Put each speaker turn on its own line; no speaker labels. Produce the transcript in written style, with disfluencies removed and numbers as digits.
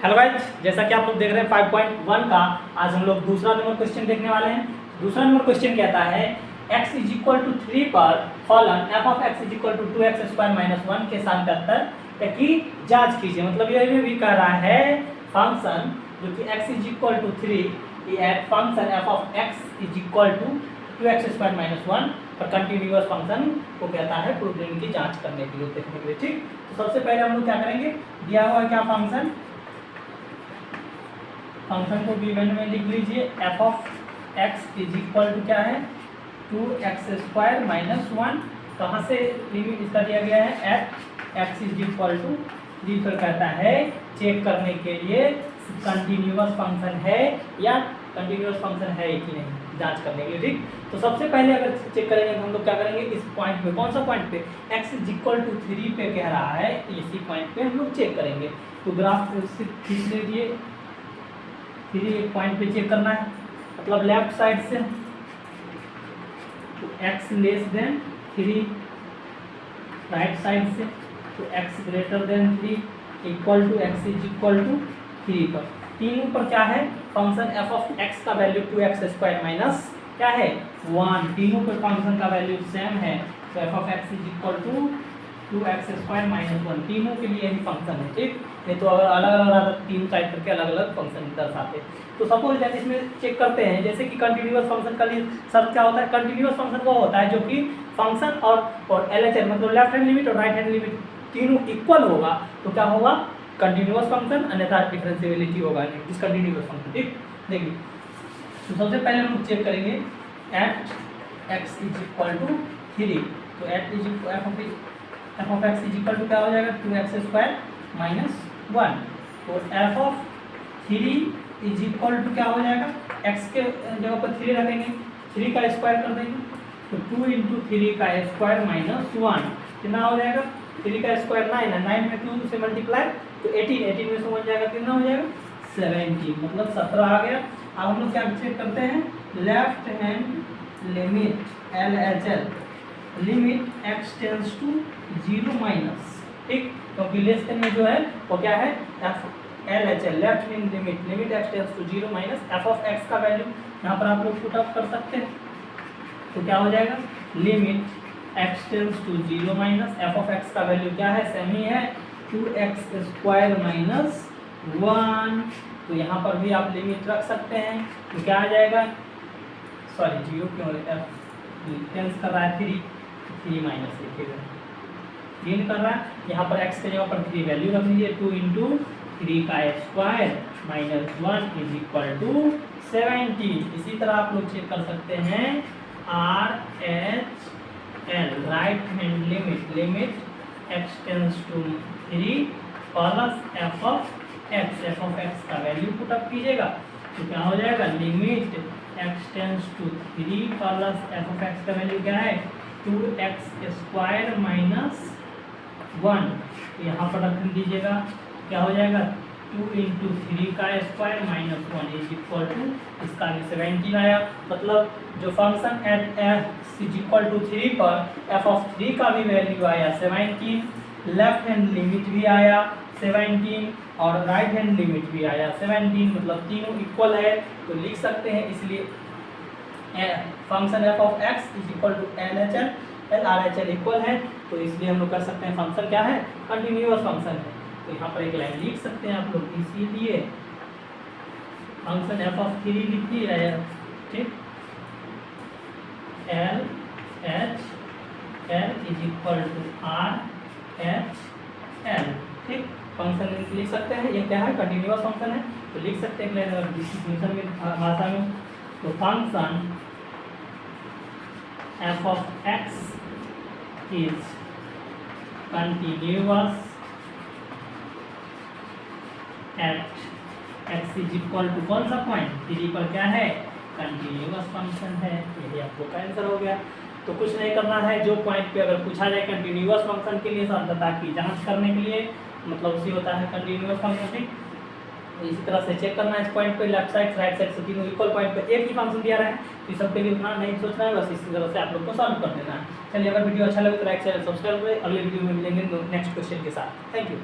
Hello guys, जैसा कि आप लोग देख रहे हैं 5.1 का आज हम लोग दूसरा नंबर क्वेश्चन देखने वाले हैं। दूसरा नंबर क्वेश्चन कहता है x = 3 पर फलन f of x = 2x² - 1 के साथ की जांच कीजिए। मतलब ये भी कह रहा है फंक्शन जो कि x = 3 ये function f of x = 2x² - 1 पर कंटिन्यूअस फंक्शन को कहता है प्रूफ देने की जांच करने के लिए, देखने के लिए। ठीक, तो सबसे पहले हम लोग क्या करेंगे, दिया हुआ है क्या फंक्शन को गिवन में लिख लीजिए f of x = क्या है 2x² - 1। कहाँ से लिमिट इसका दिया गया है एट x = 3 पर कहता है चेक करने के लिए कंटिन्यूअस फंक्शन है या कंटिन्यूअस फंक्शन है कि नहीं, जांच करने के लिए। ठीक, तो सबसे पहले अगर चेक करेंगे तो हम लोग क्या करेंगे, इस पॉइंट पे, कौन सा पॉइंट पे x = 3 पे कह रहा है, इसी पॉइंट पे हम लोग चेक करेंगे। तो ग्राफ खींच लीजिए, फिर एक पॉइंट पे चेक करना है, मतलब लेफ्ट साइड से तो x <3, राइट साइड से तो x <3 = x = 3 पर तीनों पर क्या है फंक्शन f of x का वैल्यू 2x² माइनस क्या है 1, तीनों पर फंक्शन का वैल्यू सेम है। तो f of x = 2x² - 1 तीनों के लिए यही फंक्शन है। ठीक, नहीं तो अगर अलग अलग तीन साइड करके अलग अलग फंक्शन दर्शाते। तो सपोज दैट इसमें चेक करते हैं, जैसे कि कंटिन्यूअस फंक्शन का लिए शर्त क्या होता है, कंटिन्यूअस फंक्शन वो होता है जो कि फंक्शन और LHS मतलब लेफ्ट हैंड लिमिट और राइट हैंड लिमिट तीनों इक्वल होगा तो क्या होगा कंटिन्यूअस फंक्शन, अन्यथा डिफरेंशिएबिलिटी होगा डिसकंटिन्यूअस फंक्शन। ठीक, देखिए तो सबसे पहले हम चेक करेंगे एट x = 3। तो एट f of x = क्या हो जाएगा 2x² - 1। तो f of 3 = क्या हो जाएगा, x के जगह पर 3 रखेंगे, 3 का स्क्वायर कर देंगे तो 2 × 3 का स्क्वायर - 1 कितना हो जाएगा, 3 का स्क्वायर 9 है, 9 में 2 से मल्टीप्लाई तो 18, 18 में से बन जाएगा कितना हो जाएगा 17, मतलब 17 आ गया। अब हम लोग क्या चेक करते हैं, left hand limit LHL limit x tends to 0 - ठीक, क्योंकि लेस देन में जो है वो क्या है LHL left hand limit x tends to 0 - f of x का वैल्यू यहाँ पर आप लोग पुट अप कर सकते हैं। तो क्या हो जाएगा limit x tends to 0 - f of x का वैल्यू क्या है, सेम ही है 2x² - 1। तो यहाँ पर भी आप लिमिट रख सकते हैं तो क्या आ जाएगा, सॉरी 0 क्यों कैंसिल कर रहा है 3 लिखिएगा, 3 कर रहा है, यहाँ पर x के जगह पर 3 वैल्यू रख लीजिए, 2 × 3 का स्क्वायर - 1 = 17। इसी तरह आप लोग चेक कर सकते हैं RHL right hand limit x tends to 3 plus f of x का वैल्यू पुट अप कीजिएगा तो क्या हो जाएगा limit x tends to 3 plus f of x का वैल्यू क्या है 2x² - 1। तो यहाँ पर रख दीजिएगा, क्या हो जाएगा 2 × 3 का स्क्वायर - 1 = इसका भी 17 आया। मतलब जो फंक्शन एट x = 3 पर f of 3 का भी वैल्यू आया 17, लेफ्ट हैंड लिमिट भी आया 17 और राइट हैंड लिमिट भी आया 17, मतलब तीनों इक्वल है तो लिख सकते हैं। इसलिए function f of x = LHL RHL equal है, तो इसलिए हम लोग कर सकते हैं फंक्शन क्या है कंटिन्यूअस फंक्शन है। तो यहाँ पर एक लाइन लिख सकते हैं आप लोग, इसीलिए फंक्शन f of 3 लिख दिया है। ठीक, LHL = RHL। ठीक, फंक्शन लिख सकते हैं, ये क्या है कंटिन्यूअस फंक्शन है तो लिख सकते हैं डिफिनेशन में भाषा में। तो function f of x is continuous at x = कौन सा पॉइंट 3 पर क्या है कंटिन्यूअस फंक्शन है। यही आपको का आंसर हो गया। तो कुछ नहीं करना है, जो पॉइंट पे अगर पूछा जाए कंटिन्यूअस फंक्शन के लिए सार्थकता की जांच करने के लिए, मतलब उसी होता है कंटिन्यूअस फंक्शन। ठीक, इसी तरह से चेक करना है इस पॉइंट पे, लेफ्ट साइड राइट साइड से तीनों इक्वल पॉइंट पे एक ही फंक्शन दिया रहा है तो इस सबके लिए उतना नहीं सोचना है, बस इसी तरह से आप लोग को सॉल्व कर देना है। चलिए, अगर वीडियो अच्छा लगे तो लाइक शेयर सब्सक्राइब करें। अगले वीडियो में मिलेंगे नेक्स्ट क्वेश्चन के साथ। Thank you.